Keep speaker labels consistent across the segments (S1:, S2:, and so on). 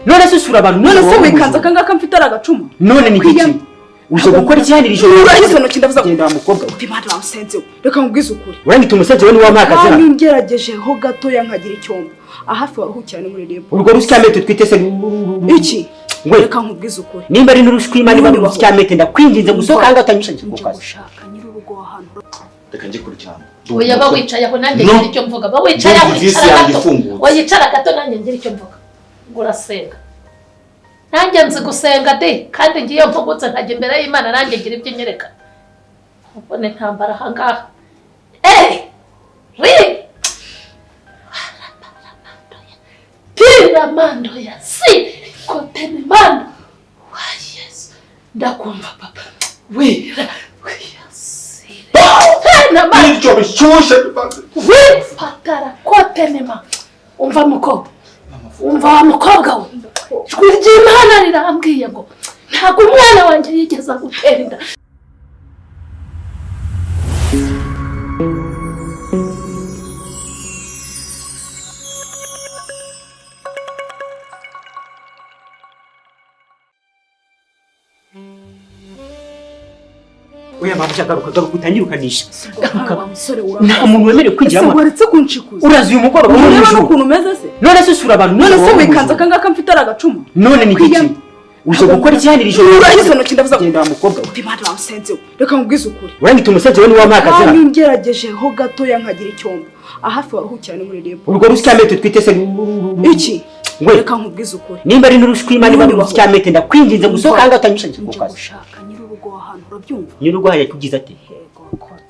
S1: none se usura abantu
S2: none se wikanza kangaka mfite aragacuma
S1: none ni giki uje gukora icyandi ijoro
S2: urahize no kindavuza
S1: genda umukobwa
S2: uti bana wasenze reka nkubwize ukuri
S1: urangita umusenze we ni wamakaze
S2: kandi ngerageje ho gato yankagira icyombo ahafi waruhukira ni muri rembo
S1: urwo rusyamete twite se
S2: iki reka nkubwize ukuri
S1: nimba ari n'urushwima niba rusyamete ndakwinginze gusoka hanga utanyishije
S2: kukaza gushaka nyir'urugo ahantu
S3: reka nje kuri cyane
S4: oya bawicaye aho nanjye ngira icyo mvuga bawicaye aho wicara gato nanjye ngira icyo mvuga ngurasenga nanjye nzi gusenga de kandi ngiye mpugutse nkajya imbere y'Imana nanjye ngira ibyo nyereka ubone ntambara ahangaha Ramando ya si kotene mando wa yes ndakumva papa wira si na mando
S3: icyo bishushe
S4: we patara kotene ma umva mukobwa we ijwi ry'Imana rirambwiye ngo ntabwo umwana wanjye yigeze gutera inda
S1: oya mama garuka utangirukanisha
S2: nta
S1: muntu wemerewe kwinjira
S2: mu waretse kunshikuza
S1: urazi uyu mugoroba
S2: ureba no kuntu umeze se
S1: none se usura abantu
S2: none se wikanza kangaka mfite aragacuma
S1: none ni giki uje gukora icyandi ijoro
S2: urahize no kindavuza
S1: genda umukobwa
S2: uti bana wasenze reka nkubwize ukuri
S1: urangita umusenze we ni wamakaze
S2: kandi ngerageje ho gato yankagira icyombo ahafi waruhukira ni muri rembo
S1: urwo rusyamete twite se
S2: iki reka nkubwize ukuri
S1: nimba ari n'urushwima niba rusyamete ndakwinginze gusoka hanga utanyishije kukaza
S2: gushaka nyir'urugo ahantu urabyumva
S1: nyir'urugo haya kugize ate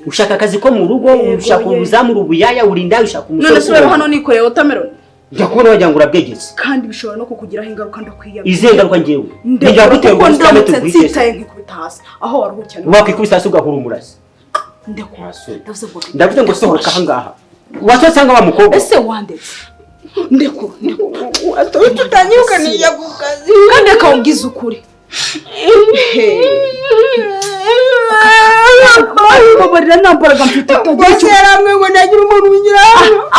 S1: ushaka akazi ko mu rugo ushaka ubuzamura ubuyaya urinda ushaka umusore
S2: none se hano nikoreye watermelon
S1: njya kubona wagira ngo urabwegeze
S2: kandi bishobora no kukugiraho ingaruka ndakwiyamye
S1: izengaruka ngewe
S2: njya guterwa n'urusyamete twite nkikubita hasi aho waruhukira
S1: wakwikubita hasi ugahura umurazi ndavuze ngo sohoka ahangaha wasohotse ahangaha wa mukobwa
S2: ese wandetse ndeko tutanyuka nijya ku kazi kandi akawubwiza ukuri babarira nambaraga mfite
S5: bose yaramwe ngo nagira umuntu winjira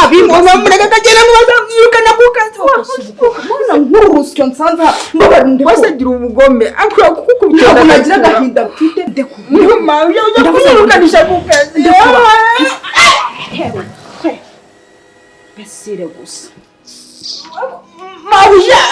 S5: abimboza mureka kagera mu bazamyirukana ku kazi
S2: mbona nk'urusyo nsanze mbabarira ndeko
S5: bose gira ubugome akwiye kukubita
S2: ntabwo nagira agahinda mfite ndeko
S5: nyuma ujya kumwirukanisha ku kazi
S2: besire gusa
S5: mabuja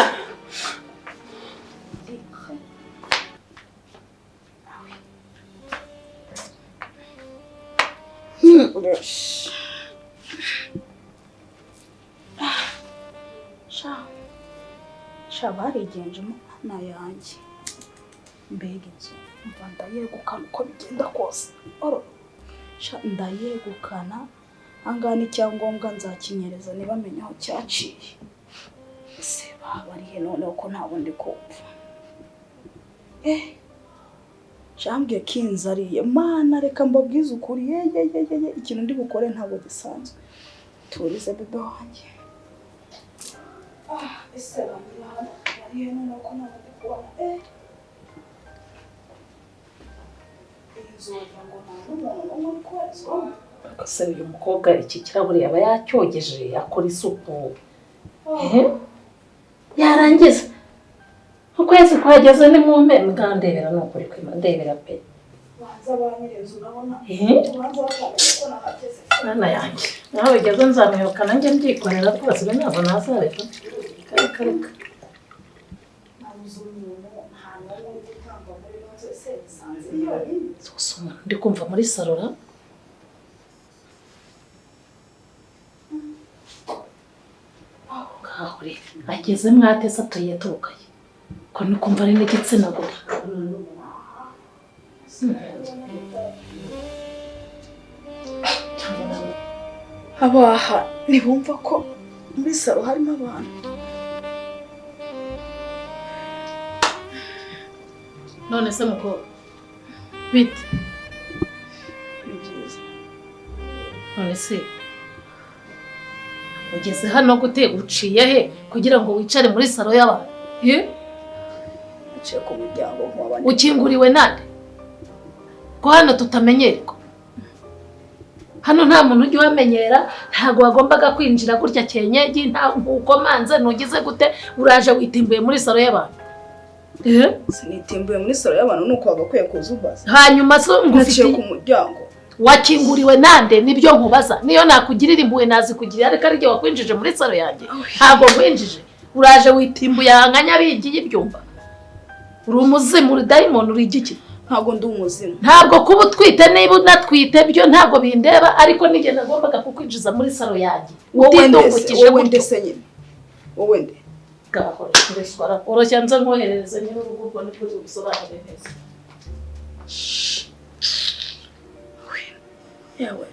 S2: barigenjemo na yanjye mbega inzu mva ndayegukana uko bigenda kose ndayegukana ahangaha n'icyangombwa nzakinyereza ntibamenye aho cyaciye ese babarihe noneho ko ntabwo ndi kumva jambwiye kinzariye mana reka mbabwize ukuri ye ikintu ndi bukore ntabwo gisanzwe turize bebe wanjye ese barihe noneho ko ntabwo ndi kubona inzu wagira ngo nta n'umuntu n'umwe uri kubarizwamo
S4: akase uyu mukobwa iki kirahuri yaba yacyogeje yakora isuku yarangiza ukwezi kwageze ni mu mpera ngandebera no kuri kwima ndebera pe
S2: baza banyereza urabona baza bakabona nahageze
S4: nana yanjye nawe geze nzamwiruka nanjye mbyikorera rwose ntabwo nazareka kareka
S2: nabuze umuntu nta n'umwe uri gutamba muri nose se bisanze yonyine
S4: sosoma ndi kumva muri salora kahuri ageze mwatese atuye tukaye ko ni kumva ari n'igitsina gore
S2: abaha ntibumva ko muri salo harimo abantu
S4: none se muko bite
S2: ni byiza
S4: none se ugeze hano gute uciye he kugira ngo wicare muri salo y'abantu
S2: uciye ku muryango nk'abandi
S4: ukinguriwe nande ko hano tutamenyerwa hano nta muntu ujya wamenyera, ntago wagombaga kwinjira gutya cyenyegi, nta ukomanze nugize gute uraje witimbuye muri salo y'abantu.
S2: Sinitimbuye muri salo y'abantu nuko wagakwiye kuzubaza.
S4: Hanyuma so
S2: ngufitiye ku muryango.
S4: Wakinguriwe nande nibyo nkubaza. Niyo nakugirira impuwe nazikugirira ariko ari wakwinjije muri salo yanjye. Ntago nkwinjije. Uraje witimbuye hanganya bigiye ibyumba. Uri umuzimu, uri diamond, uri igiki?
S2: Ntago ndi umuzimu.
S4: Ntabwo kuba utwite niba unatwite byo ntago bindeba ariko nige nagombaga kukwinjiza muri salo yanjye.
S2: Utindungukije ndetse nyine. Wowe nde?
S4: Gahora ndeswara. Oroshya nze nkoherereze niba urugo niko ubisobanure neza.
S2: Yewe.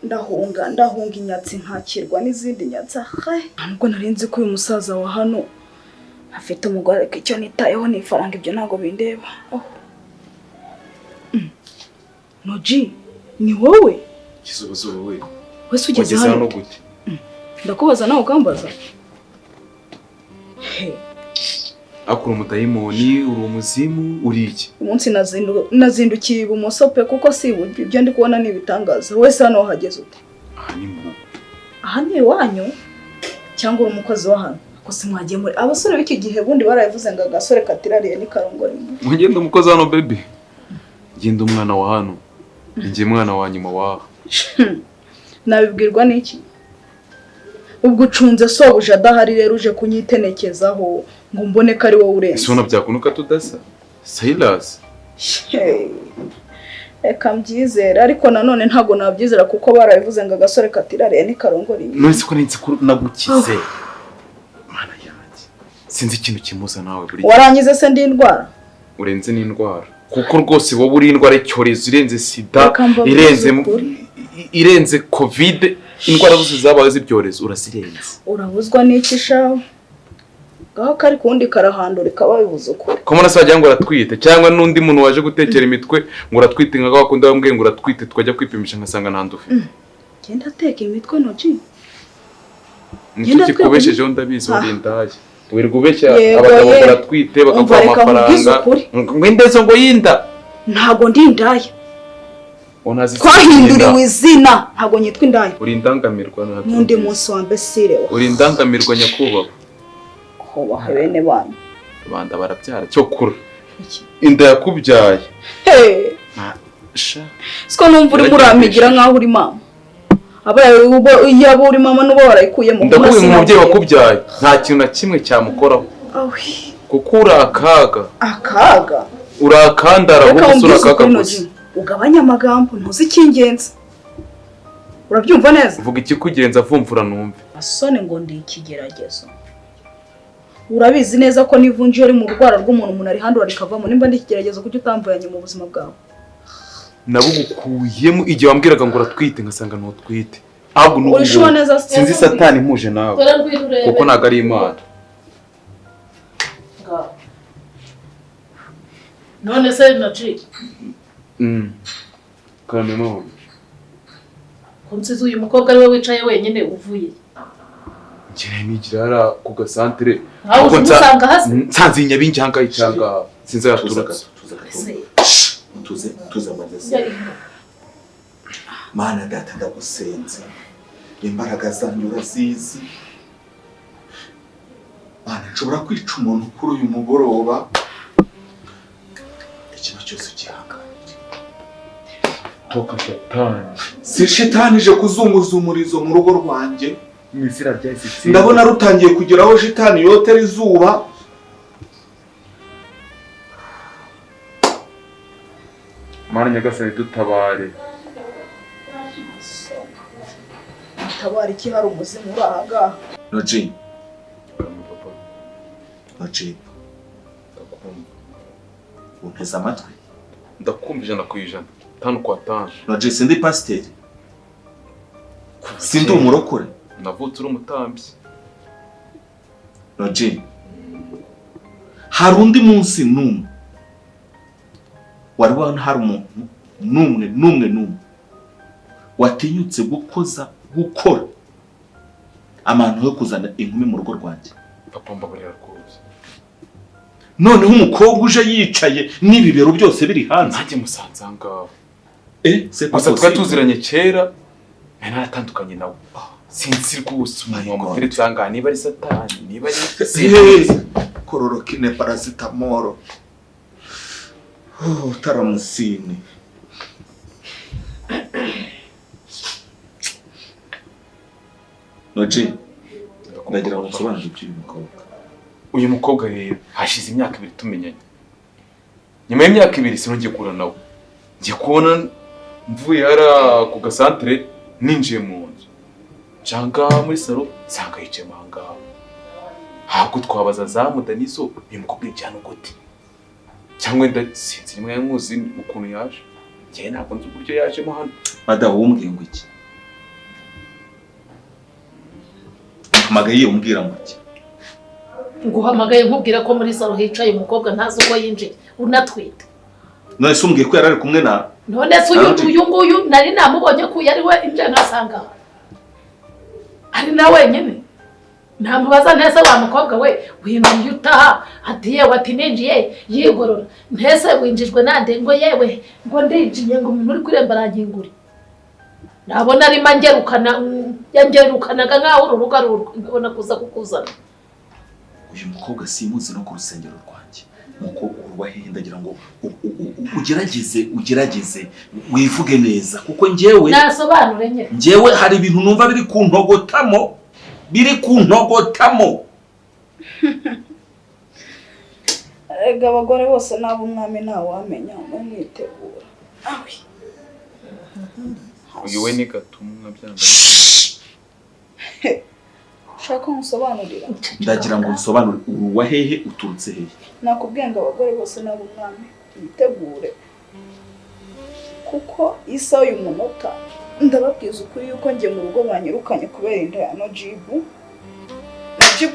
S2: Ndahunga inyatsi nkakirwa n'izindi nyatsa. Nubwo narinzi ko uyu musaza wa hano afite umugore ariko icyo nitayeho ni ifaranga, ibyo ntago bindeba. Noji, ni wowe?
S3: Kizubuzo wowe.
S2: Wese ugeze hano
S3: gute?
S2: Ndakubaza nawe ukambaza.
S3: Akuru umudayimoni, uri umuzimu, uri iki?
S2: Umunsi nazindukiye ibumoso pe kuko si ibyo ndi kubona ni ibitangaza. Wese hano wahageze ute? Aha ni iwanyu cyangwa uri umukozi wa hano? Gusa mwagiye muri abasore b'iki gihe bundi barayivuze ngo agasore katirariye ni karongore.
S3: Ngenda umukozi hano baby. Ngenda umwana wa hano. Ngiye mwana wa nyuma wa.
S2: Nabibwirwa n'iki? Ubwo ucunze sobuja adahari rero uje kunyitenekezaho ngo mbone ko ari wowe urenze.
S3: Sona byakunuka tudasa. Silas.
S2: Eka mbyizera ariko nanone ntago nabyizera kuko barabivuze ngo agasore katirariye ni karongore.
S3: None ko ninzi nagukize. Mana yanjye. Sinzi ikintu kimuza nawe buri.
S2: Warangize se ndi indwara?
S3: Urenze n'indwara. Kuko rwose wowe uri indwara y'icyorezo, irenze sida, irenze covid, indwara zose zabaye z'ibyorezo urazirenze.
S2: Urabuzwa n'iki shawe? Gaho kari kundi karahandura kababivuze ukuri.
S3: Ko mwana sajya ngo uratwite cyangwa nundi muntu waje gutekera imitwe ngo uratwite nka bakunda bambwiye ngo uratwite twajya kwipimisha nkasanga ntandufe.
S2: Genda ateka imitwe Noji.
S3: Nicyo kikubeshejeho ndabizi uri ndaye. Wirugubeshya abagabo baratwite bakavuga amafaranga. Ngwendezo ngo yinda.
S2: Ntago ndi indaya. Twahinduriwe izina ntago nyitwa indaya.
S3: Uri indangamirwa na
S2: n'undi munsi wa mbesire.
S3: Uri indangamirwa nyakubahwa.
S2: Kubaha bene bana.
S3: Banda barabyara cyo kura. Inda yakubyaye.
S2: Siko numva uri muramigira nkaho uri mama. Yaba uri mama nubo barayikuyemo.
S3: Ndakuye mu mubyeyi wakubyaye nta kintu na kimwe cyamukoraho. Kuko urakaga.
S2: Akaga.
S3: Urakandara gusura akaga gusa.
S2: Ugabanya amagambo ntuzi ikingenza. Urabyumva neza?
S3: Vuga ikikugenza vumvura numve.
S2: Asone ngo ndi ikigeragezo. Urabizi neza ko nivunje ari mu rwara rw'umuntu ari handura rikavamo nimba ndi ikigeragezo kuko utamvuyanye mu buzima bwawe.
S3: Nabugukuyemo igihe wambwiraga ngo uratwite ngasanga ntutwite. Ahubwo nuko sinzi satani mpuje nawe. Kuko naga ari Imana.
S4: None se Noji.
S3: Kandi no.
S4: Kunsize uyu mukobwa ari we wicaye wenyine uvuye.
S3: Njye nigirara ku gasantere.
S4: Aho usanga hasi.
S3: Nsanze inyabingi hanga icyanga. Sinzi yaturaga.
S6: Tuze amazese. Mana data ndagusenze. Imbaraga zanyu urazizi. Mana nshobora kwica umuntu kuri uyu mugoroba. Ikintu cyose gihanganira.
S3: Toka shetani.
S6: Si shetani je kuzunguza umurizo mu rugo rwanjye.
S3: Misira ryahise.
S6: Ndabona rutangiye kugeraho shetani yotera izuba.
S3: Mana nyagasani dutabare.
S2: Tabari ki hari umuzimu urahaga.
S6: Noji. Noji. Unteze amatwi.
S3: Ndakumva 100%. 5 kwa 5.
S6: Noji sindi pasiteri. Sindi umurokore.
S3: Navutse uri umutambyi.
S6: Noji. Hari undi munsi numwe. Wari wana hari umuntu numwe watinyutse gukora amantu yo kuzana inkumi mu rugo rwanjye.
S3: Papa mbabarira rwose.
S6: Noneho umukobwa uje yicaye n'ibibero byose biri hanze.
S3: Nanjye musanze ngaho. gusa twari tuziranye kera naratandukanye nawe sinzi rwose umuntu wamutera tuyangana niba ari satani niba ari
S6: kororokine paracetamol taramusine. Noje ndagira ngo nsobanure iby'uyu mukobwa.
S3: Uyu mukobwa rero hashize imyaka 2 tumenyanye. Nyuma y'imyaka 2 sinongeye kura nawe. Ngiye kubona mvuye hara ku gasantere ninjiye mu nzu. Cyanga muri salo sanga yicaye manga. Hago twabaza za mudanizo uyu mukobwa cyane gute. Cyangwa ndasinzi rimwe yankuzi ukuntu yaje. Ngiye ntabwo nzi uburyo yaje mo hano.
S6: Badahumbwiye ngo iki. Hamagaye umbwira ngo iki.
S4: Nguhamagaye nkubwira ko muri salo hicaye umukobwa ntazi uko yinjiye unatwite.
S6: None se umbwiye ko yarari kumwe na
S4: none se uyu nguyu nari namubonye ko yari we inje nkasanga ari na wenyine ntamubaza ntese wa mukobwa we winjiye utaha ati yewe ati ninjiye yigorora ntese winjijwe nande ngo yewe ngo ndinjiye ngo umuntu uri kuremba arangingure nabona ari yangerukanaga nkaho ururuga rubona kuza kukuzana.
S6: Uyu mukobwa simuzi no ku rusengero rwanjye nuko urubahehe ndagira ngo ugerageze wivuge neza kuko njyewe
S4: nasobanure nye
S6: njyewe hari ibintu numva biri kuntogotamo
S2: Ega abagore bose nabo umwami ntawamenya mwitegura awi
S3: uyu we ni gatumwa byanga
S2: shaka nsobanurira
S6: ndagira ngo nsobanure uruwahehe uturutse hehe.
S2: Nakubwiye ngo abagore bose nabo umwami mwitegure kuko isa uyu munota ndababwiza ukuri yuko ngiye mu rugo banyirukanye kubera inda ya Nojibu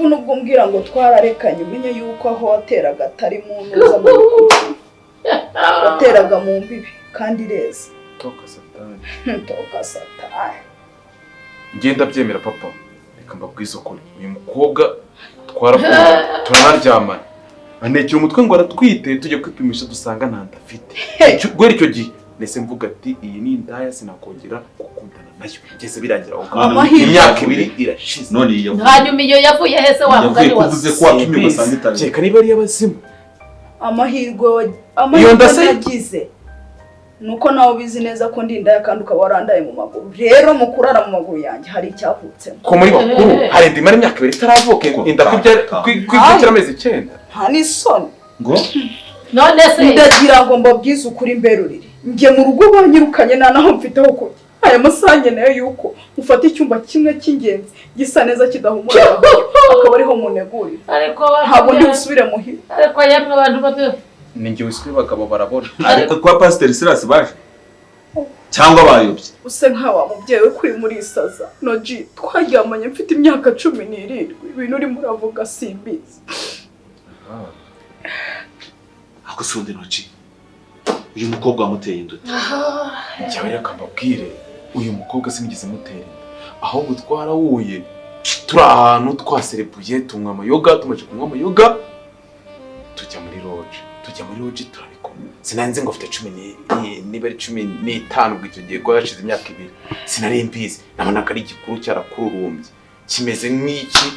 S2: nubwo mbwira ngo twararekanye umenye yuko aho wateraga atari mu ntuza mu rukundo wateraga mu mbibi kandi reza
S3: toka satani ngenda byemera papa reka mbabwiza ukuri uyu mukobwa twarakunda turanaryamana anekira umutwe ngo aratwite tujye kwipimisha dusanga nta ndafite gwera icyo gihe nese mvuga ati iyi ni indaya sinakongera gukundana nayo ngeze birangira aho imyaka 2 irashize
S6: none iyo
S4: hanyuma iyo yavuye hese wamugani
S6: wavuze ko watumye basanga
S3: cyeka niba ari abazimu
S2: amahirwe yagize nuko nawe bizi neza ko ndi indaya kandi ukaba warandaye mu maguru rero mu kurara mu maguru yanjye hari icyavutsemo
S3: ko muri bakuru hari ndimara imyaka 2 itaravuka inda kwibyukira amezi 9
S2: nta n'isoni
S6: ngo
S4: none se
S2: ndagira ngo mbabwize ukuri mberurire ngiye mu rugo banyirukanye naho mfiteho ko aya masange nayo yuko mufata icyumba kimwe cy'ingenzi gisa neza kidahumura akaba ariho munegurira
S4: ariko
S2: ntabwo ndi usubire muhira
S4: ariko yamwe abantu babyo
S3: ninjye wiswe bagabo barabona
S6: ariko kwa Pastor Silas baje cyangwa bayobye
S2: use nkawa mubyeyi we kuri muri isaza Noji twaryamanye mfite imyaka 17 ibintu uri muravuga simbizi
S6: ako sonde Noji uyu mukobwa wamuteye induti
S3: njyawe yakambabwire uyu mukobwa sinigeze mutera ahubwo twarawuye turi ahantu twaserebuye tunywa amayoga tumaje kunywa amayoga tujya muri loge turabikoma sinanze ngo afite 10 niba ari 15 ubwo icyo gihe ko yashize imyaka 2 sinari mbizi nabona ari igikuru cyarakururumbye kimeze nk'iki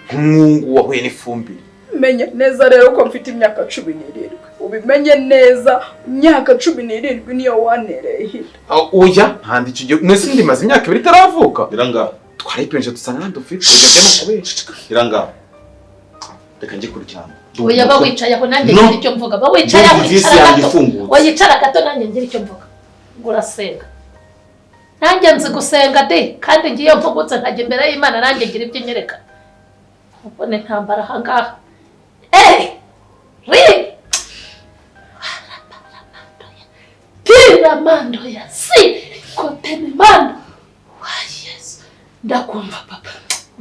S3: nk'umwungu wahuye n'ifumbire
S2: menye neza rero ko mfite imyaka 17 ubimenye neza imyaka 17 niyo wanereye hita
S3: oya ntandi icyo gihe nese ndimaze imyaka 2 itaravuka
S6: biranga
S3: twaripenje dusanga nandi ufite ibyo kubera
S6: biranga reka nje kuryama
S4: oya bawicaye aho nanjye ngira icyo mvuga bawicaye aho wicara gato nanjye ngira icyo mvuga ngurasenga nanjye nzi gusenga de kandi ngiye mpugutse ntajya imbere y'Imana nanjye ngira ibyo nyereka ubone ntambara hangaha Mando ya si kotene mando yes ndakumva papa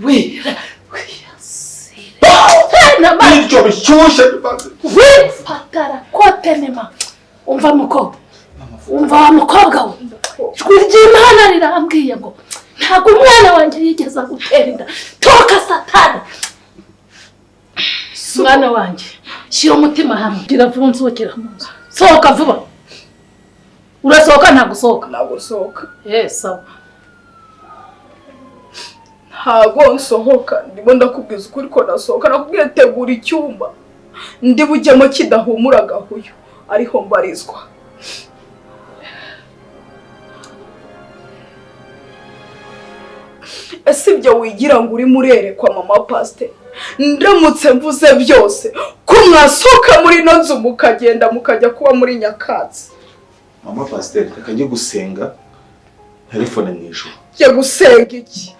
S4: wira si na mando
S6: icyo bishushe
S4: we patara kotene ma umva mukobwa umva mukobwa we twirye Imana rirambwiye ngo ntago umwana wanjye yigeze gutera inda toka satani mwana wanjye shira umutima hamwe gira vuba nsohokera mu nzu sohoka vuba urasohoka ntagusohoka?
S2: Ntabwo sohoka.
S4: Sawa.
S2: Ntabwo nsohoka, ndimo ndakubwiza ukuri ko nasohoka. Nakubwiye tegura icyumba ndi bujyemo kidahumura gahuyo, ariho mbarizwa. Ese ibyo wigira ngo uri murerekwa mama Pastor? Ndamutse mvuze byose ko mwasohoka muri no nzu mukagenda mukajya kuba muri nyakatsi.
S6: Mama Pastor, reka njye gusenga telefone mu ijoro.
S2: Je gusenga iki?